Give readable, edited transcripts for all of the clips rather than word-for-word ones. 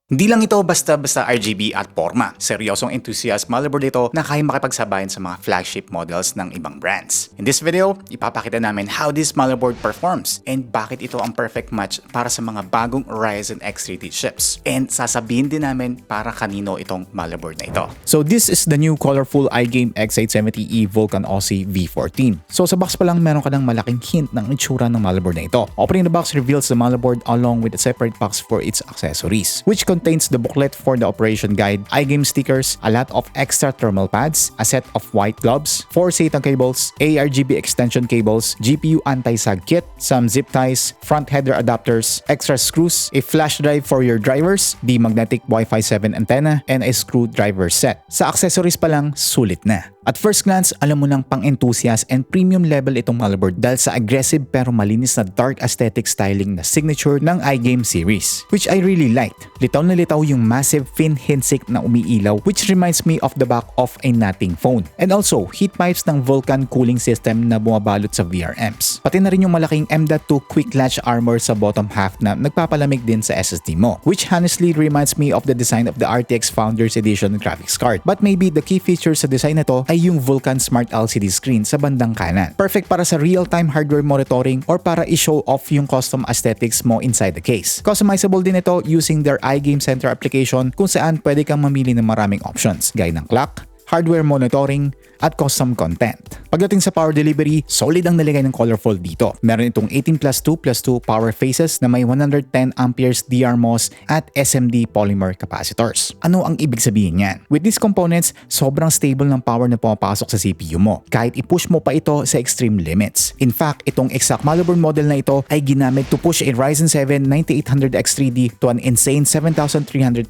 Hindi lang ito basta-basta RGB at forma. Seryosong enthusiast motherboard ito na kaya makipagsabayan sa mga flagship models ng ibang brands. In this video, ipapakita namin how this motherboard performs and bakit ito ang perfect match para sa mga bagong Ryzen X3D chips. And sasabihin din namin para kanino itong motherboard na ito. So this is the new colorful iGame X870E VULCAN V14. So sa box pa lang meron ka ng malaking hint ng itsura ng motherboard na ito. Opening the box reveals the motherboard along with a separate box for its accessories, which contains the booklet for the operation guide, iGame stickers, a lot of extra thermal pads, a set of white gloves, 4 SATA cables, a RGB extension cables, GPU anti-sag kit, some zip ties, front header adapters, extra screws, a flash drive for your drivers, the magnetic Wi-Fi 7 antenna, and a screwdriver set. Sa accessories pa lang, sulit na. At first glance, alam mo nang pang-enthusiast and premium level itong motherboard dahil sa aggressive pero malinis na dark aesthetic styling na signature ng iGame series, which I really liked. Litaw na litaw yung massive fin hensik na umiilaw, which reminds me of the back of a nothing phone. And also, heat pipes ng Vulcan cooling system na bumabalot sa VR amps. Pati na rin yung malaking M.2 quick latch armor sa bottom half na nagpapalamig din sa SSD mo, which honestly reminds me of the design of the RTX Founders Edition graphics card. But maybe the key feature sa design na to ay yung Vulcan Smart LCD screen sa bandang kanan. Perfect para sa real-time hardware monitoring or para i-show off yung custom aesthetics mo inside the case. Customizable din ito using their iGame Center application kung saan pwede kang mamili ng maraming options gaya ng clock, hardware monitoring, at custom content. Pagdating sa power delivery, solid ang nilagay ng colorful dito. Meron itong 18+2+2 power phases na may 110 amperes DRMOS at SMD polymer capacitors. Ano ang ibig sabihin niyan? With these components, sobrang stable ng power na pumapasok sa CPU mo, kahit i-push mo pa ito sa extreme limits. In fact, itong exact motherboard model na ito ay ginamit to push a Ryzen 7 9800 X3D to an insane 7335.42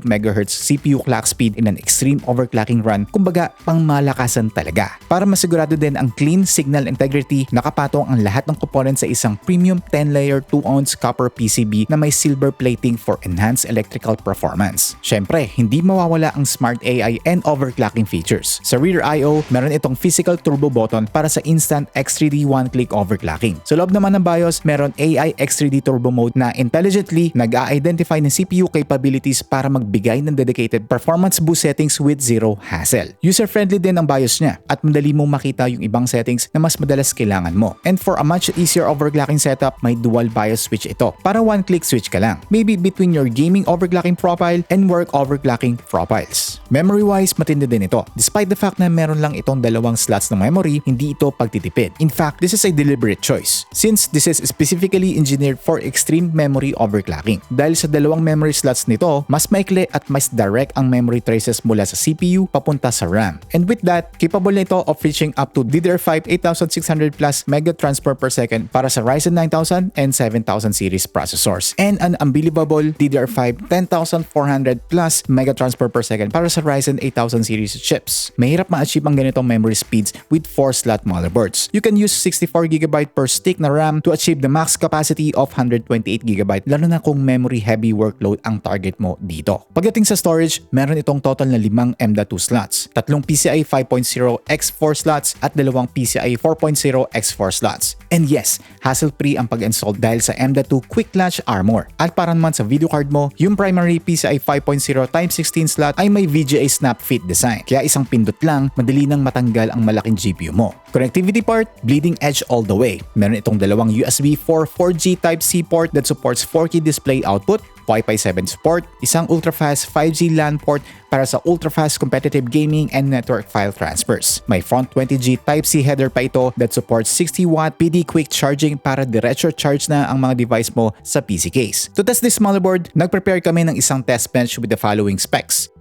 MHz CPU clock speed in an extreme overclocking run. Kumbaga, pangmalakasan talaga. Para masigurado din ang clean signal integrity, nakapatong ang lahat ng components sa isang premium 10-layer 2-ounce copper PCB na may silver plating for enhanced electrical performance. Syempre, hindi mawawala ang smart AI and overclocking features. Sa rear I/O, meron itong physical turbo button para sa instant X3D one-click overclocking. Sa loob naman ng BIOS, meron AI X3D turbo mode na intelligently nag-a-identify ng CPU capabilities para magbigay ng dedicated performance boost settings with zero hassle. User-friendly din ang BIOS niya at madali mong makita yung ibang settings na mas madalas kailangan mo. And for a much easier overclocking setup, may dual BIOS switch ito para one-click switch ka lang. Maybe between your gaming overclocking profile and work overclocking profiles. Memory-wise, matindi din ito. Despite the fact na meron lang itong dalawang slots ng memory, hindi ito pagtitipid. In fact, this is a deliberate choice since this is specifically engineered for extreme memory overclocking. Dahil sa dalawang memory slots nito, mas maikli at mas direct ang memory traces mula sa CPU papunta sa RAM. And with that, capable nito of reaching up to DDR5 8600 plus mega transfer per second para sa Ryzen 9000 and 7000 series processors. And an unbelievable DDR5 10400 plus mega transfer per second para sa Ryzen 8000 series chips. Mahirap ma-achieve ang ganitong memory speeds with 4-slot motherboards. You can use 64GB per stick na RAM to achieve the max capacity of 128GB, lalo na kung memory heavy workload ang target mo dito. Pagdating sa storage, meron itong total na 5 M.2 slots, 3 PCIe 5.0 x4 slots at 2 PCIe 4.0 x4 slots. And yes, hassle-free ang pag-install dahil sa M.2 quick latch armor. At para naman sa video card mo, yung primary PCIe 5.0 x16 slot ay may VGA snap fit design. Kaya isang pindot lang, madali nang matanggal ang malaking GPU mo. Connectivity part, bleeding edge all the way. Meron itong dalawang USB 4 4G Type-C port that supports 4K display output, Wi-Fi 7 support, isang ultra-fast 5G LAN port para sa ultra-fast competitive gaming and network file transfers. May front 20G Type-C header pa ito that supports 60W PD quick charging para diretso charge na ang mga device mo sa PC case. To test this motherboard, nag-prepare kami ng isang test bench with the following specs.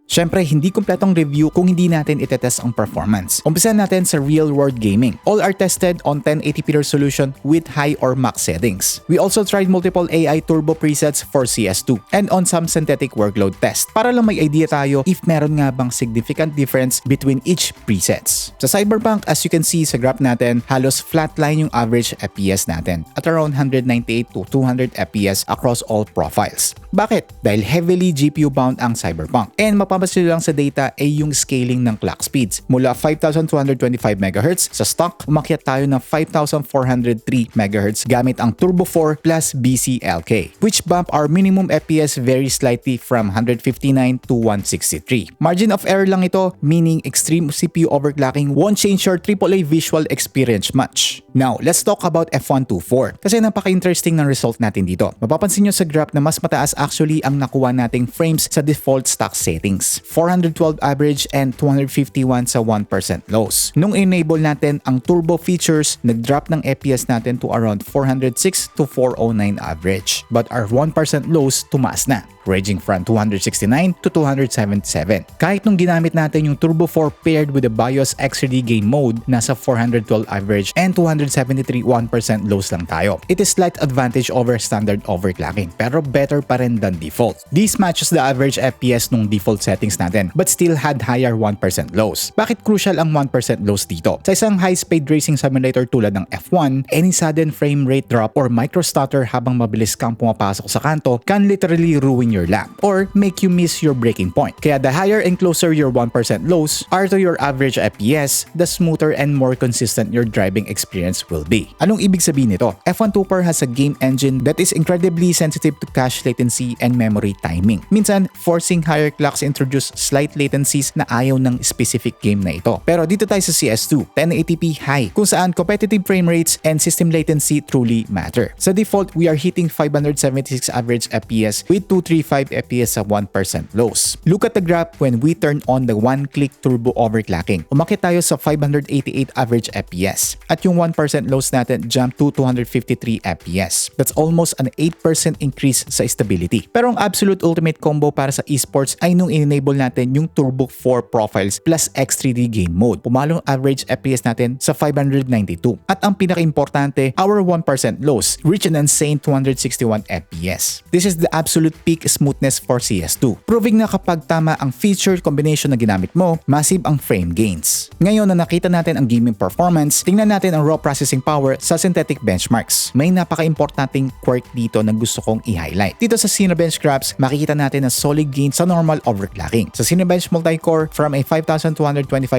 Syempre, hindi kumpletong review kung hindi natin itetest ang performance. Umpisan natin sa real-world gaming. All are tested on 1080p resolution with high or max settings. We also tried multiple AI turbo presets for CS2 and on some synthetic workload test para lang may idea tayo if meron nga bang significant difference between each presets. Sa Cyberpunk, as you can see sa graph natin, halos flatline yung average FPS natin at around 198 to 200 FPS across all profiles. Bakit? Dahil heavily GPU bound ang Cyberpunk and mapapansin lang sa data ay yung scaling ng clock speeds. Mula 5,225 MHz sa stock, umakyat tayo ng 5,403 MHz gamit ang Turbo 4 plus BCLK, which bump our minimum FPS very slightly from 159 to 163. Margin of error lang ito, meaning extreme CPU overclocking won't change your AAA visual experience much. Now, let's talk about F124 kasi napaka-interesting ng result natin dito. Mapapansin nyo sa graph na mas mataas actually ang nakuha nating frames sa default stock settings. 412 average and 251 sa 1% lows. Nung enable natin ang turbo features, nag-drop ng FPS natin to around 406 to 409 average. But our 1% lows tumaas na, ranging from 269 to 277. Kahit nung ginamit natin yung Turbo 4 paired with the BIOS XRD game mode, nasa 412 average and 273 1% lows lang tayo. It is slight advantage over standard overclocking, pero better pa rin than default. This matches the average FPS nung default settings natin, but still had higher 1% lows. Bakit crucial ang 1% lows dito? Sa isang high-speed racing simulator tulad ng F1, any sudden frame rate drop or micro-stutter habang mabilis kang pumapasok sa kanto can literally ruin your lap or make you miss your breaking point. Kaya the higher and closer your 1% lows are to your average FPS, the smoother and more consistent your driving experience will be. Anong ibig sabihin nito? F124 has a game engine that is incredibly sensitive to cache latency and memory timing. Minsan, forcing higher clocks introduce slight latencies na ayaw ng specific game na ito. Pero dito tayo sa CS2, 1080p high, kung saan competitive frame rates and system latency truly matter. Sa default, we are hitting 576 average FPS with 235 FPS sa 1% lows. Look at the graph when we turn on the one-click turbo overclocking. Umakit tayo sa 588 average FPS at yung 1% lows natin jump to 253 FPS. That's almost an 8% increase sa stability. Pero ang absolute ultimate combo para sa esports ay nung enable natin yung Turbo 4 profiles plus X3D game mode. Pumalong average FPS natin sa 592. At ang pinaka-importante, our 1% lows reach an insane 261 FPS. This is the absolute peak smoothness for CS2, proving na kapag tama ang feature combination na ginamit mo, massive ang frame gains. Ngayon na nakita natin ang gaming performance, tingnan natin ang raw processing power sa synthetic benchmarks. May napaka-importanting quirk dito na gusto kong i-highlight. Dito sa Cinebench graphs, makikita natin ang solid gain sa normal overclocking. Sa Cinebench multi-core, from a 5,225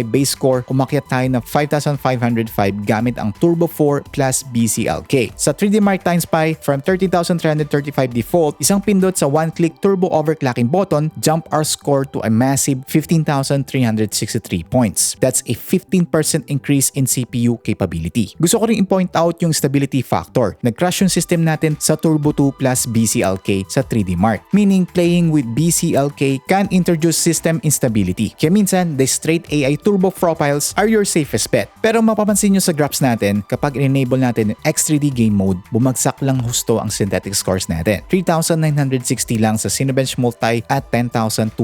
base score, umakyat tayo na 5,505 gamit ang Turbo 4 plus BCLK. Sa 3D Mark Times Pi, from 30,335 default, isang pindot sa one-click turbo overclocking button, jump our score to a massive 15,363 points. That's a 15% increase in CPU capability. Gusto ko rin i-point out yung stability factor. Nag-crash yung system natin sa Turbo 2 plus BCLK sa 3D Mark, meaning playing with BCLK can introduce system instability. Kaya minsan, the straight AI turbo profiles are your safest bet. Pero mapapansin nyo sa graphs natin, kapag enable natin yung X3D game mode, bumagsak lang husto ang synthetic scores natin. 3,960 lang sa Cinebench Multi at 10,208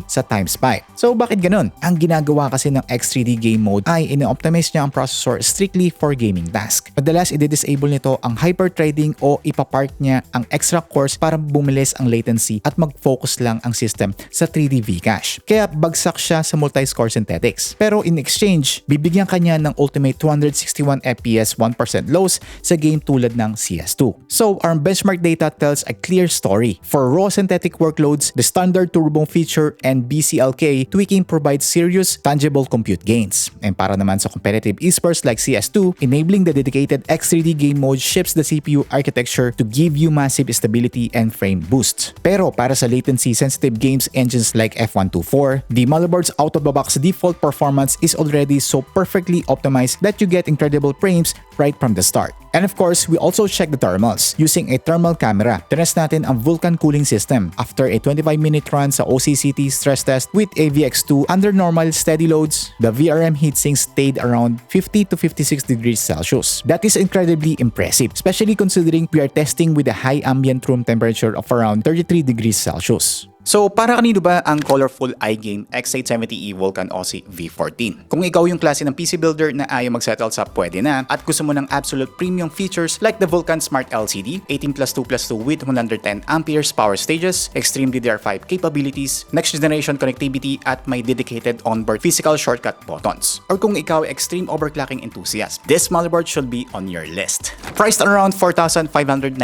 sa Times Pi. So bakit ganun? Ang ginagawa kasi ng X3D game mode ay ina-optimize niya ang processor strictly for gaming task. Madalas i-disable nito ang hyper-threading o ipapark niya ang extra cores para bumilis ang latency at mag-focus lang ang system sa 3D Vcache. Kaya bagsak siya sa multi-score synthetics. Pero in exchange, bibigyan kanya ng ultimate 261 FPS 1% lows sa game tulad ng CS2. So our benchmark data tells a clear story. For raw synthetic workloads, the standard turbo feature and BCLK tweaking provides serious, tangible compute gains. And para naman sa competitive esports like CS2, enabling the dedicated X3D game mode shifts the CPU architecture to give you massive stability and frame boosts. Pero para sa latency-sensitive games engines like F124, the motherboard's out-of-the-box default performance is already so perfectly optimized that you get incredible frames right from the start. And of course, we also check the thermals using a thermal camera. Tinest natin ang Vulcan cooling system after a 25-minute run sa OCCT stress test with a VX2 under normal steady loads. The VRM heatsink stayed around 50 to 56 degrees Celsius. That is incredibly impressive, especially considering we are testing with a high ambient room temperature of around 33 degrees Celsius. So, para kanino ba ang colorful iGame X870E VULCAN OC V14? Kung ikaw yung klase ng PC builder na ayaw mag-settle sa pwede na at gusto mo ng absolute premium features like the Vulcan Smart LCD, 18+2+2 with 110 amperes power stages, extreme DDR5 capabilities, next generation connectivity at may dedicated onboard physical shortcut buttons. Or kung ikaw extreme overclocking enthusiast, this motherboard should be on your list. Priced around 4,599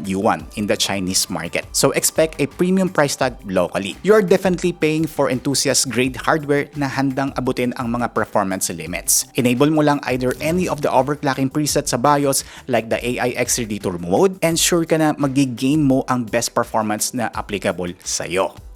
yuan in the Chinese market. So expect a premium price tag locally. You are definitely paying for enthusiast-grade hardware na handang abutin ang mga performance limits. Enable mo lang either any of the overclocking presets sa BIOS like the AI X32 mode and sure ka na mag-gain mo ang best performance na applicable sa'yo.